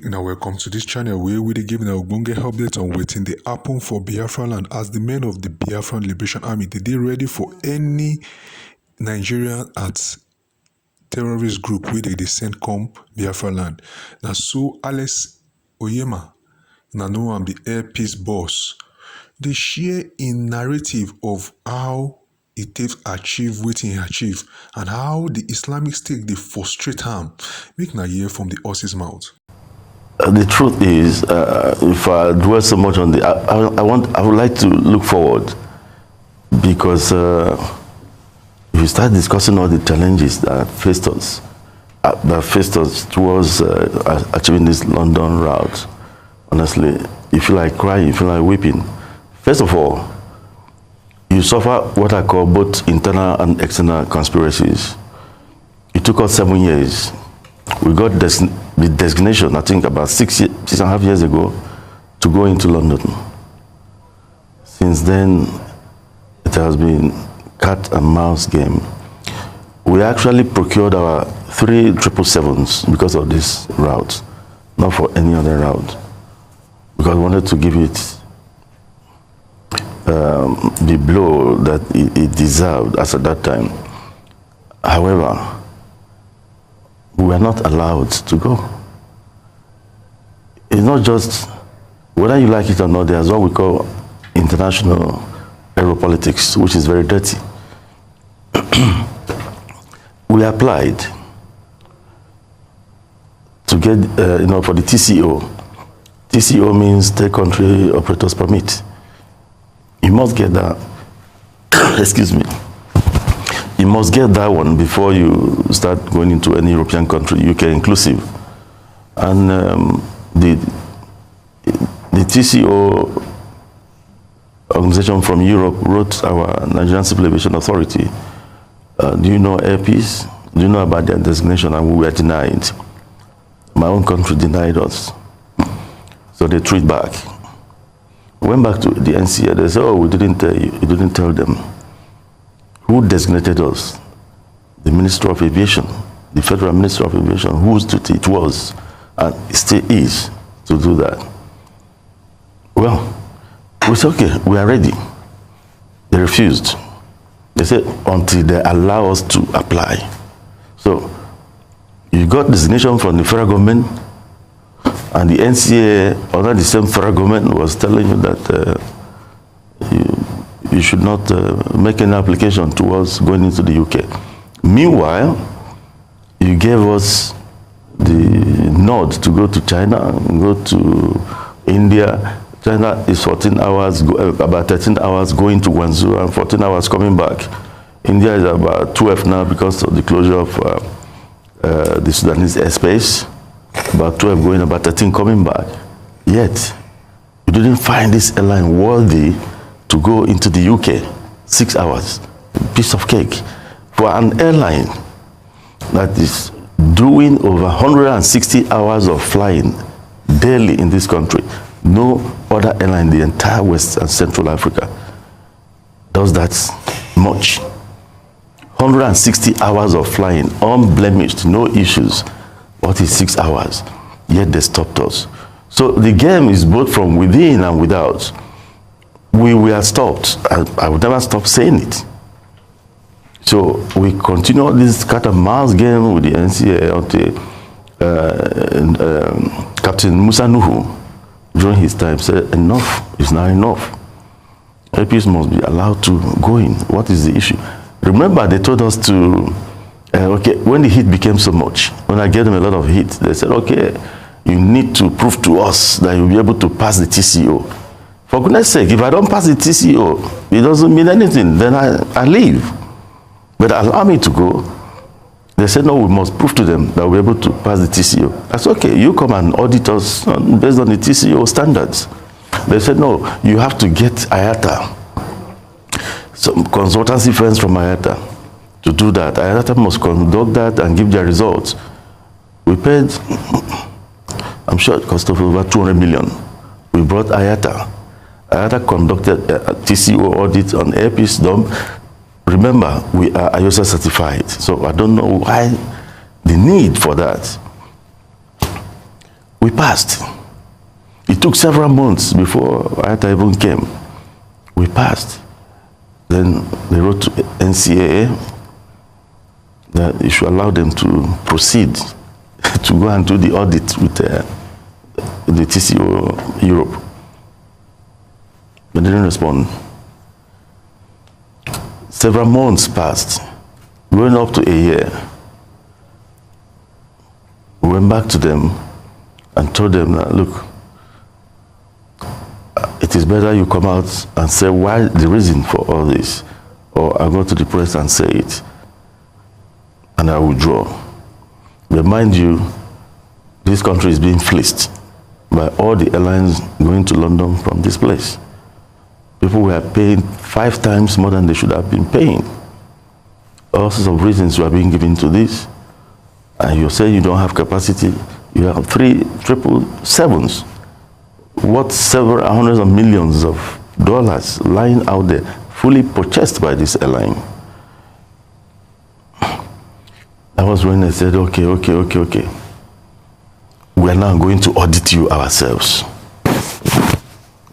Now welcome to this channel where we dey give a ogbonge update on wetin dey happen for Biafra land as the men of the Biafran Liberation Army dey ready for any Nigerian at terrorist group wey dey send come Biafra land. Na so Alex Oyema, na know am the Air Peace boss, dey share in narrative of how e take achieve wetin e achieve and how the Islamic State dey frustrate am. Make na hear from the horse's mouth. The truth is, if I dwell so much on I would like to look forward, because if you start discussing all the challenges that faced us towards achieving this London route, honestly, you feel like crying, you feel like weeping. First of all, you suffer what I call both internal and external conspiracies. It took us 7 years. We got the designation, I think about 6.5 years ago, to go into London. Since then, it has been cat and mouse game. We actually procured our 3 777s because of this route, not for any other route, because we wanted to give it the blow that it deserved as at that time. However, we were not allowed to go. It's not just, whether you like it or not, there's what we call international aeropolitics, which is very dirty. We applied to get, for the TCO. TCO means Third Country Operators Permit. You must get that, excuse me. You must get that one before you start going into any European country, UK inclusive. And the TCO organization from Europe wrote our Nigerian Civil Aviation Authority, do you know Air Peace? Do you know about their designation? And we were denied. My own country denied us. So they threw it back. Went back to the NCA, they said, oh, we didn't tell you. You didn't tell them. Who designated us? The Minister of Aviation, the Federal Minister of Aviation, whose duty it was, and it still is, to do that. Well, we said, okay, we are ready. They refused. They said, until they allow us to apply. So, you got designation from the federal government, and the NCA, under the same federal government, was telling you that you should not make any application towards going into the UK. Meanwhile, you gave us the nod to go to China, go to India. China is 14 hours, about 13 hours going to Guangzhou and 14 hours coming back. India is about 12 now because of the closure of the Sudanese airspace. About 12 going, about 13 coming back. Yet, you didn't find this airline worthy to go into the UK, 6 hours, piece of cake. For an airline that is doing over 160 hours of flying daily in this country, no other airline in the entire West and Central Africa does that much. 160 hours of flying, unblemished, no issues. What is 6 hours? Yet they stopped us. So the game is both from within and without. We were stopped. I would never stop saying it. So we continue this cat and mouse game with the NCA until Captain Musa Nuhu, during his time, said enough is not enough. APs must be allowed to go in. What is the issue? Remember, they told us to, okay, when the heat became so much, when I gave them a lot of heat, they said, okay, you need to prove to us that you'll be able to pass the TCO. For goodness sake, if I don't pass the TCO, it doesn't mean anything, then I leave. But allow me to go. They said, no, we must prove to them that we're able to pass the TCO. I said, okay, you come and audit us based on the TCO standards. They said, no, you have to get IATA, some consultancy firms from IATA, to do that. IATA must conduct that and give their results. We paid, I'm sure it cost over 200 million. We brought IATA. IATA conducted a TCO audit on Air Peace dump, Remember, we are IOSA certified, so I don't know why the need for that. We passed. It took several months before IATA even came. We passed. Then they wrote to NCAA that you should allow them to proceed to go and do the audit with the TCO Europe. They didn't respond. Several months passed, going up to a year. We went back to them and told them that, look, it is better you come out and say why the reason for all this, or I go to the press and say it, and I withdraw. But mind you, this country is being fleeced by all the airlines going to London from this place. People were paying 5 times more than they should have been paying. All sorts of reasons were being given to this. And you're saying you don't have capacity. You have 3 777s, worth several hundreds of millions of dollars lying out there, fully purchased by this airline. That was when they said, okay. We are now going to audit you ourselves.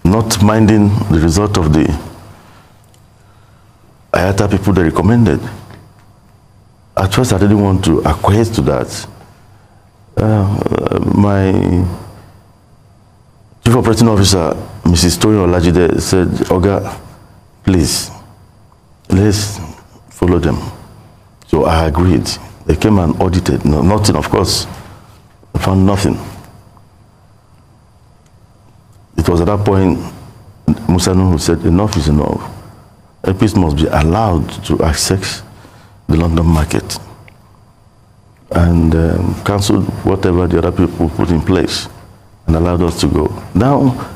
Not minding the result of the IATA people they recommended. At first, I didn't want to acquiesce to that. My Chief Operating Officer, Mrs. Toyin Olajide, said, Oga, please, let's follow them. So I agreed. They came and audited. No, nothing, of course. I found nothing. It was at that point, Musa Nuhu said, enough is enough. Airpeace must be allowed to access the London market, and cancelled whatever the other people put in place and allowed us to go. Now,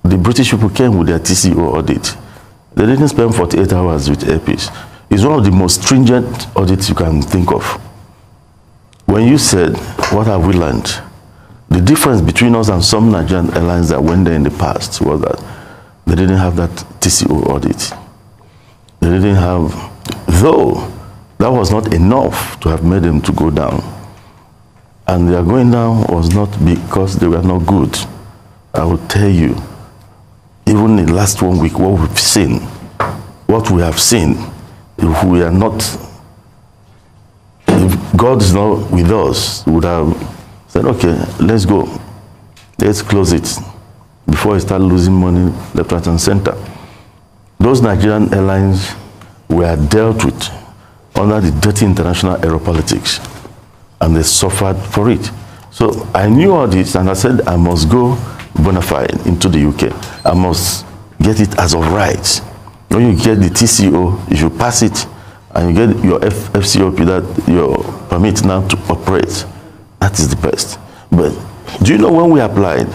the British people came with their TCO audit. They didn't spend 48 hours with Airpeace. It's one of the most stringent audits you can think of. When you said, what have we learned? The difference between us and some Nigerian airlines that went there in the past was that they didn't have that TCO audit. They didn't have, though that was not enough to have made them to go down. And their going down was not because they were not good. I will tell you, even in the last 1 week, what we have seen, if we are not, if God is not with us, we would have said, okay, let's go. Let's close it before we start losing money left, right, and center. Those Nigerian airlines were dealt with under the dirty international aeropolitics, and they suffered for it. So I knew all this, and I said, I must go bona fide into the UK. I must get it as of right. When you get the TCO, you should pass it, and you get your FCOP, that your permit now to operate. That is the best. But do you know when we applied,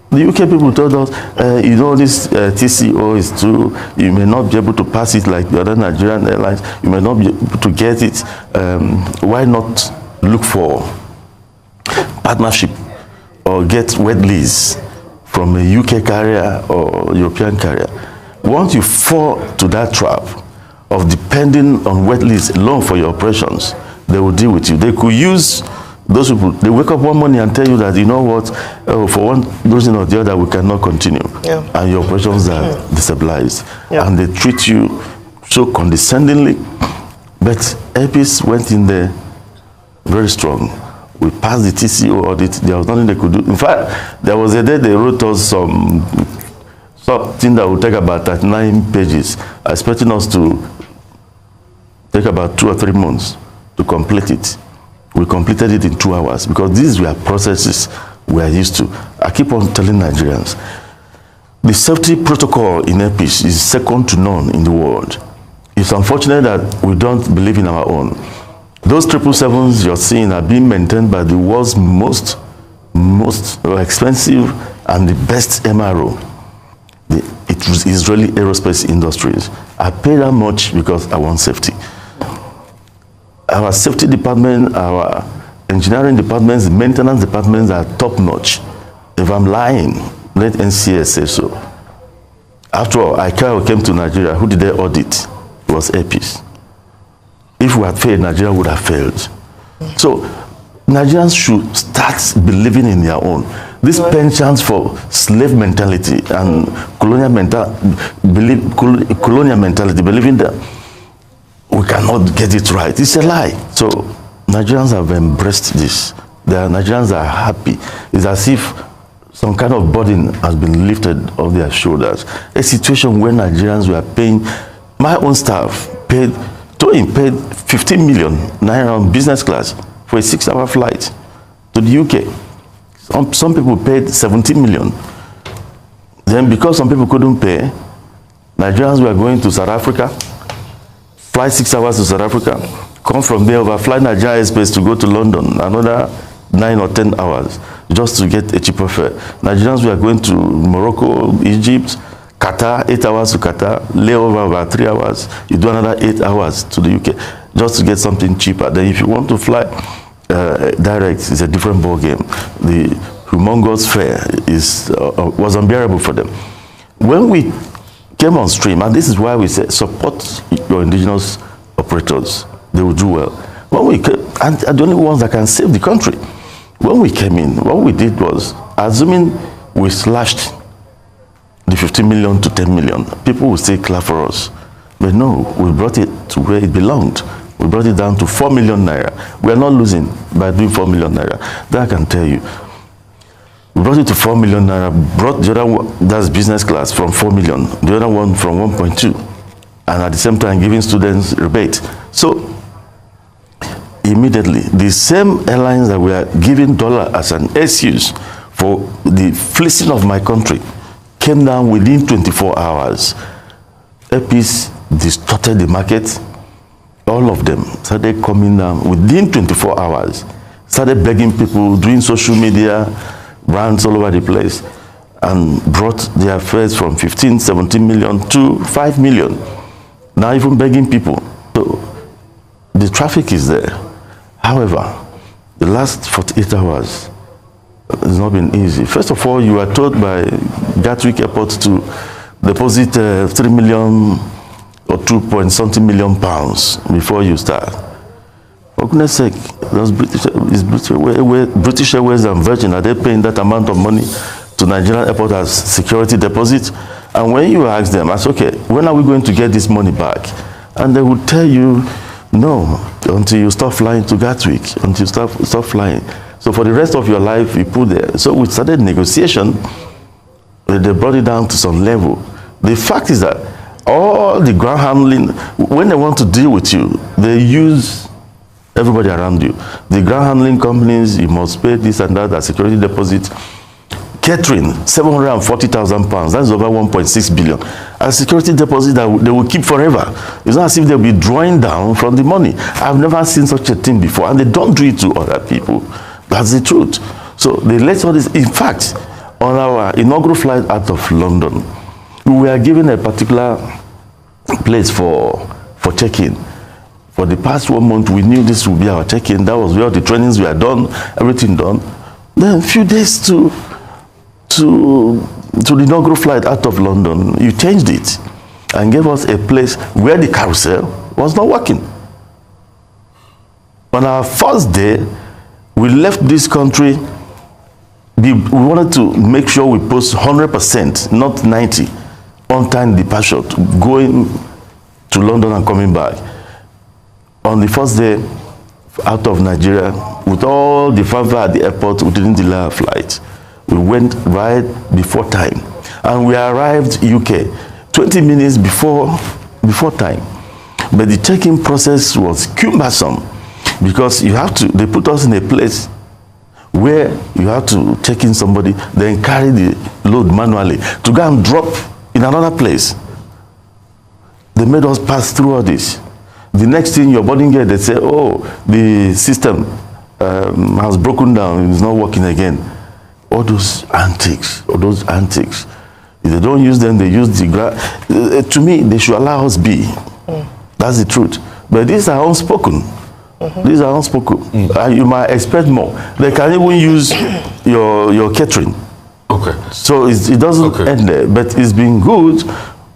the UK people told us, you know, this TCO is too, you may not be able to pass it like the other Nigerian airlines, you may not be able to get it. Why not look for partnership or get wet lease from a UK carrier or European carrier? Once you fall to that trap of depending on wet lease alone for your operations, they will deal with you. They could use those people, they wake up one morning and tell you that, you know what, for one reason or the other, we cannot continue. Yeah. And your operations are destabilized. Yeah. And they treat you so condescendingly. But Airpeace went in there very strong. We passed the TCO audit. There was nothing they could do. In fact, there was a day they wrote us something that would take about 39 pages, expecting us to take about 2 or 3 months to complete it. We completed it in 2 hours because these were processes we are used to. I keep on telling Nigerians, the safety protocol in Airpeace is second to none in the world. It's unfortunate that we don't believe in our own. Those 777s you're seeing are being maintained by the world's most expensive and the best MRO, the Israeli aerospace industries. I pay that much because I want safety. Our safety department, our engineering departments, maintenance departments are top-notch. If I'm lying, let NCS say so. After all, ICAO came to Nigeria. Who did they audit? It was Airpeace. If we had failed, Nigeria would have failed. So Nigerians should start believing in their own. This penchant for slave mentality and colonial mentality, believing that we cannot get it right, it's a lie. So Nigerians have embraced this. Nigerians are happy. It's as if some kind of burden has been lifted off their shoulders. A situation where Nigerians were paying, my own staff paid 15 million naira on business class for a 6-hour flight to the UK. Some people paid 17 million. Then because some people couldn't pay, Nigerians were going to South Africa, fly 6 hours to South Africa, come from there, overfly Nigeria airspace to go to London, another 9 or 10 hours, just to get a cheaper fare. Nigerians were going to Morocco, Egypt, Qatar, 8 hours to Qatar, layover about 3 hours, you do another 8 hours to the UK, just to get something cheaper. Then if you want to fly direct, it's a different ball game. The humongous fare was unbearable for them. When we came on stream, and this is why we said support your indigenous operators, they will do well. When we came, and the only ones that can save the country. When we came in, what we did was, assuming we slashed the 15 million to 10 million, people will say clap for us. But no, we brought it to where it belonged. We brought it down to 4 million naira. We are not losing by doing 4 million naira. That I can tell you. We brought it to 4 million naira, brought the other one, that's business class, from 4 million, the other one from 1.2, and at the same time giving students rebate. So immediately, the same airlines that were giving dollar as an excuse for the fleecing of my country came down within 24 hours. Airpeace distorted the market. All of them started coming down within 24 hours, started begging people, doing social media, brands all over the place, and brought their fares from 15, 17 million to 5 million. Now even begging people. So the traffic is there. However, the last 48 hours has not been easy. First of all, you were told by Gatwick Airport to deposit 3 million or 2-point-something million pounds before you start. For goodness sake, those British Airways and Virgin, are they paying that amount of money to Nigerian airport as security deposit? And when you ask them, I say, okay, when are we going to get this money back? And they would tell you, no, until you stop flying to Gatwick, until you stop flying. So for the rest of your life, you put there. So we started negotiation. They brought it down to some level. The fact is that all the ground handling, when they want to deal with you, they use everybody around you. The ground handling companies, you must pay this and that, as security deposit. Catering, 740,000 pounds, that's over 1.6 billion. A security deposit that they will keep forever. It's not as if they'll be drawing down from the money. I've never seen such a thing before, and they don't do it to other people. That's the truth. So they let all this. In fact, on our inaugural flight out of London, we were given a particular place for check-in. For the past 1 month, we knew this would be our check-in. That was where the trainings were done, everything done. Then a few days to the inaugural flight out of London, you changed it and gave us a place where the carousel was not working. On our first day, we left this country. We wanted to make sure we post 100%, not 90, on-time departure, going to London and coming back. On the first day out of Nigeria, with all the fanfare at the airport, we didn't delay our flight. We went right before time, and we arrived UK 20 minutes before time. But the check-in process was cumbersome because they put us in a place where you have to check in somebody, then carry the load manually to go and drop in another place. They made us pass through all this. The next thing, your boarding gate, they say, oh, the system has broken down, it's not working again. All those antics. If they don't use them, they use the to me, they should allow us be. That's the truth. But these are unspoken. These are unspoken. You might expect more. They can even use your catering. Okay. So it doesn't end there. But it's been good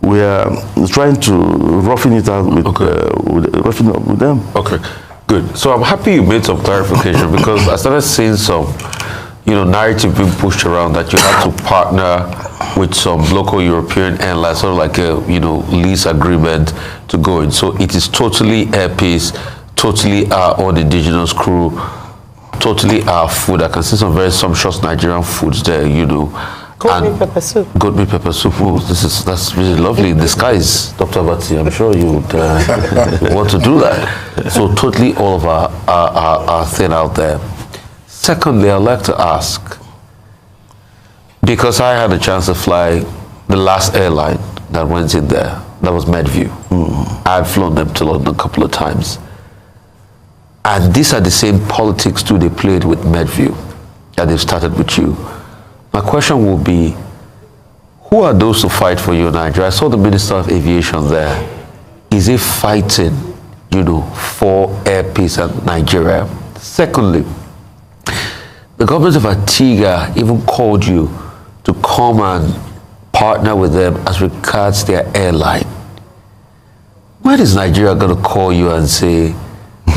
we are trying to roughen it out with them. Okay, good. So I'm happy you made some clarification because I started seeing some, narrative being pushed around that you have to partner with some local European airlines, sort of like a, lease agreement to go in. So it is totally Air Peace, totally our own indigenous crew, totally our food. I can see some very sumptuous Nigerian foods there, Goat meat pepper soup. Goat meat pepper soup. Oh, that's really lovely in disguise, Dr. Abati. I'm sure you would want to do that. So totally all of our thing out there. Secondly, I'd like to ask, because I had a chance to fly the last airline that went in there, that was Medview. I had flown them to London a couple of times. And these are the same politics too they played with Medview that they've started with you. My question will be, who are those who fight for you in Nigeria? I saw the Minister of Aviation there. Is he fighting, for Air Peace and Nigeria? Secondly, the government of Antigua even called you to come and partner with them as regards their airline. When is Nigeria going to call you and say,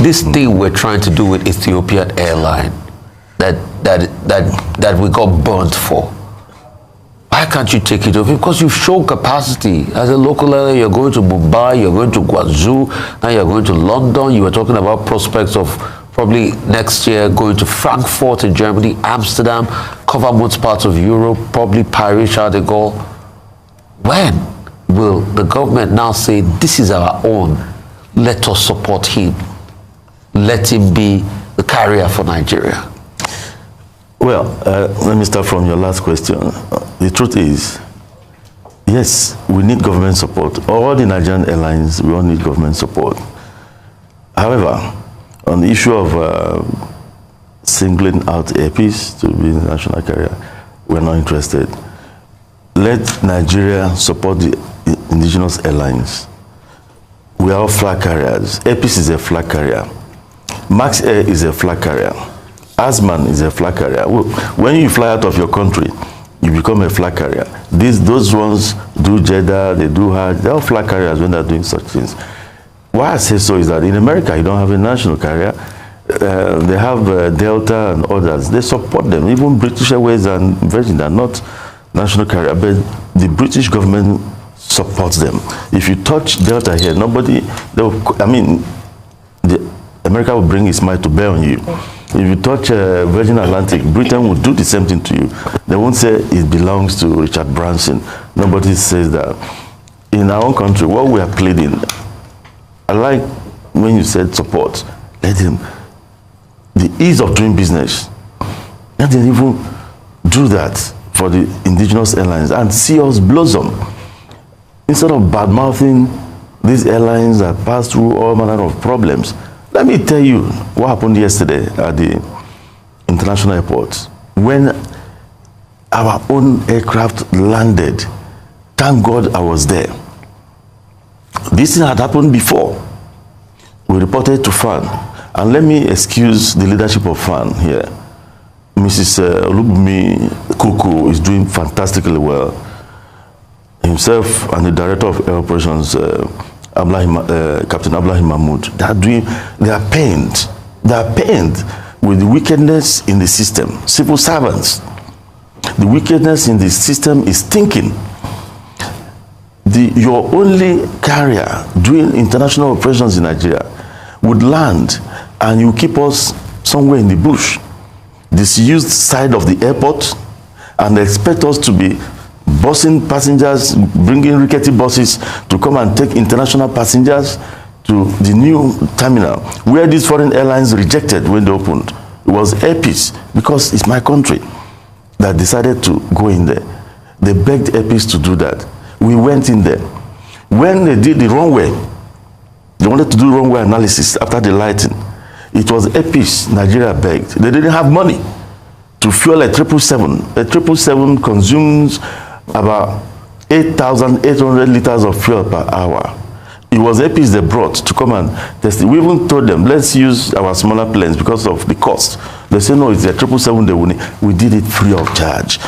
this thing we're trying to do with Ethiopian airline that we got burnt for, why can't you take it over? Because you've shown capacity. As a local airline, you're going to Mumbai, you're going to Guangzhou, now you're going to London. You were talking about prospects of probably next year going to Frankfurt in Germany, Amsterdam, cover most parts of Europe, probably Paris, Charles de Gaulle. When will the government now say, this is our own, let us support him, let him be the carrier for Nigeria? Well, let me start from your last question. The truth is, yes, we need government support. All the Nigerian airlines, we all need government support. However, on the issue of singling out Air Peace to be the national carrier, we're not interested. Let Nigeria support the indigenous airlines. We are all flag carriers. Air Peace is a flag carrier. Max Air is a flag carrier. Asman is a flag carrier. When you fly out of your country, you become a flag carrier. Those ones do Jeddah, they do Hajj, they're all flag carriers when they're doing such things. Why I say so is that in America, you don't have a national carrier. They have Delta and others. They support them. Even British Airways and Virgin are not national carrier, but the British government supports them. If you touch Delta here, America will bring its might to bear on you. If you touch Virgin Atlantic, Britain will do the same thing to you. They won't say it belongs to Richard Branson. Nobody says that. In our own country, what we are pleading, I like when you said support, let them, the ease of doing business, let them even do that for the indigenous airlines and see us blossom. Instead of bad-mouthing these airlines that pass through all manner of problems. Let me tell you what happened yesterday at the international airport. When our own aircraft landed, thank God I was there. This thing had happened before. We reported to FAN. And let me excuse the leadership of FAN here. Mrs. Olubumi Kuku is doing fantastically well. Himself and the director of air operations, Captain Ablahi Mahmoud, they are pained. They are pained with the wickedness in the system. Civil servants. The wickedness in the system is stinking. Your only carrier doing international operations in Nigeria would land and you keep us somewhere in the bush, disused side of the airport, and expect us to be busing passengers, bringing rickety buses to come and take international passengers to the new terminal, where these foreign airlines rejected when they opened. It was Air Peace, because it's my country, that decided to go in there. They begged Air Peace to do that. We went in there. When they did the runway, they wanted to do runway analysis after the lighting. It was Air Peace Nigeria begged. They didn't have money to fuel a 777. A 777 consumes about 8,800 liters of fuel per hour. It was Air Peace they brought to come and test it. We even told them, let's use our smaller planes because of the cost. They said, no, it's a 777 they will need. We did it free of charge.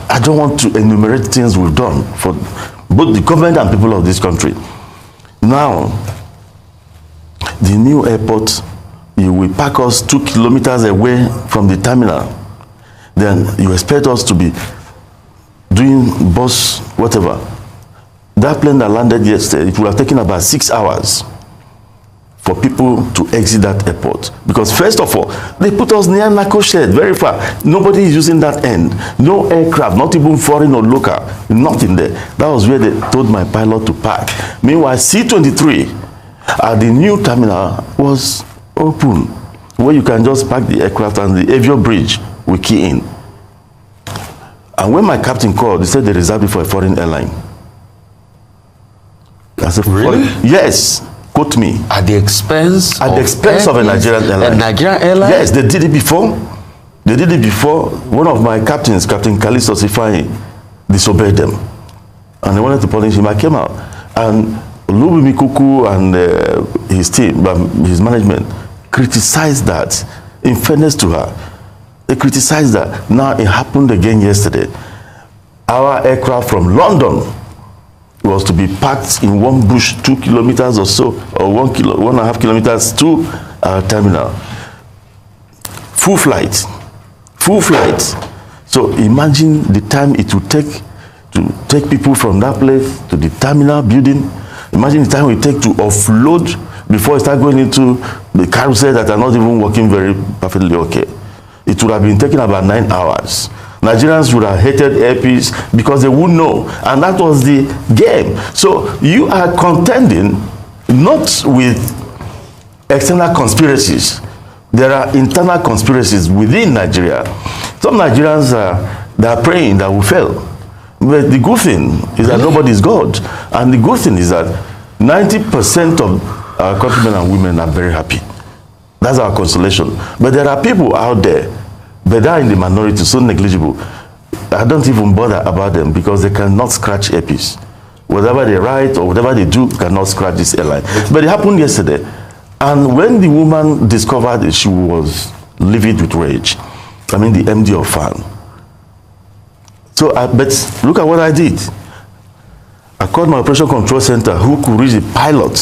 I don't want to enumerate things we've done for both the government and people of this country. Now, the new airport, you will park us 2 kilometers away from the terminal. Then you expect us to be doing bus, whatever. That plane that landed yesterday, it would have taken about 6 hours for people to exit that airport. Because first of all, they put us near Nako Shed, very far. Nobody is using that end. No aircraft, not even foreign or local, nothing there. That was where they told my pilot to park. Meanwhile, C-23 at the new terminal was open, where you can just park the aircraft and the Avio bridge will key in. And when my captain called, they said they reserved it for a foreign airline. I said, really? Yes. Quote me. At the expense of a Nigerian airline. A Nigerian airline? Yes, they did it before. They did it before. One of my captains, Captain Kalisto Sifai, disobeyed them. And they wanted to punish him. I came out. And Lubi Mikuku and his team, his management, criticized that. In fairness to her, they criticized that. Now it happened again yesterday. Our aircraft from London was to be packed in one bush 2 kilometers or so, or 1.5 kilometers to our terminal. Full flight. So imagine the time it would take to take people from that place to the terminal building. Imagine the time it would take to offload before it start going into the carousel that are not even working very perfectly okay. It would have been taking about 9 hours. Nigerians would have hated airpeace because they would know, and that was the game. So you are contending not with external conspiracies. There are internal conspiracies within Nigeria. Some Nigerians they are praying that we fail. But the good thing is that nobody is God. And the good thing is that 90% of our countrymen and women are very happy. That's our consolation. But there are people out there, but they are in the minority, so negligible. I don't even bother about them because they cannot scratch airpeace. Whatever they write or whatever they do cannot scratch this airline. But it happened yesterday. And when the woman discovered it, she was livid with rage. I mean, the MD of FAN. So, but look at what I did. I called my operation control center who could reach the pilot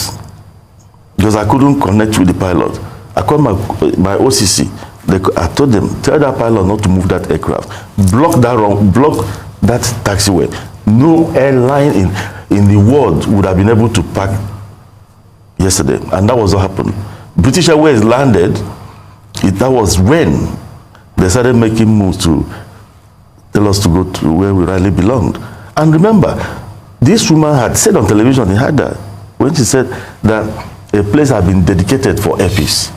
because I couldn't connect with the pilot. I called my OCC. I told them, tell that pilot not to move that aircraft. Block that taxiway. No airline in the world would have been able to park yesterday. And that was what happened. British Airways landed. That was when they started making moves to tell us to go to where we really belonged. And remember, this woman had said on television, he had that, when she said that a place had been dedicated for airpeace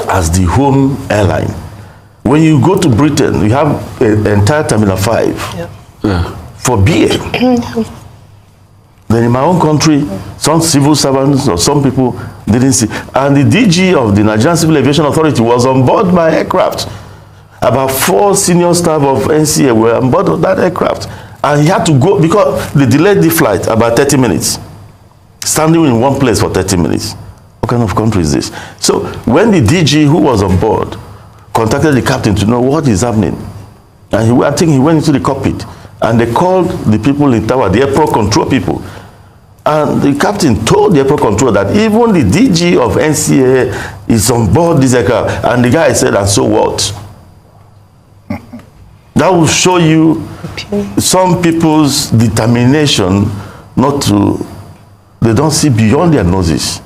as the home airline. When you go to Britain, you have an entire Terminal 5 for BA. Then in my own country, some civil servants or some people didn't see. And the DG of the Nigerian Civil Aviation Authority was on board my aircraft. About 4 senior staff of NCA were on board of that aircraft. And he had to go because they delayed the flight about 30 minutes. Standing in one place for 30 minutes. What kind of country is this? So when the DG who was on board contacted the captain to know what is happening, and I think he went into the cockpit, and they called the people in tower, the airport control people. And the captain told the airport control that even the DG of NCA is on board this aircraft. And the guy said, and so what? That will show you some people's determination not to, they don't see beyond their noses.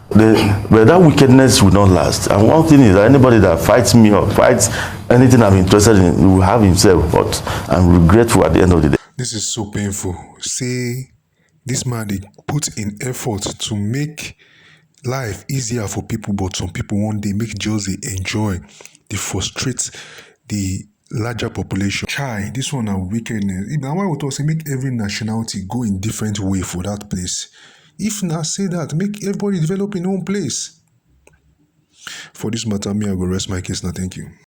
But that wickedness will not last. And one thing is that anybody that fights me or fights anything I'm interested in will have himself hurt and regretful at the end of the day. This is so painful. See, this man, they put in effort to make life easier for people, but some people one day make just they enjoy, they frustrate the larger population. Chai, this one are wickedness. Now why would also make every nationality go in different way for that place? If not say that, make everybody develop in own place. For this matter, me, I go rest my case now. Thank you.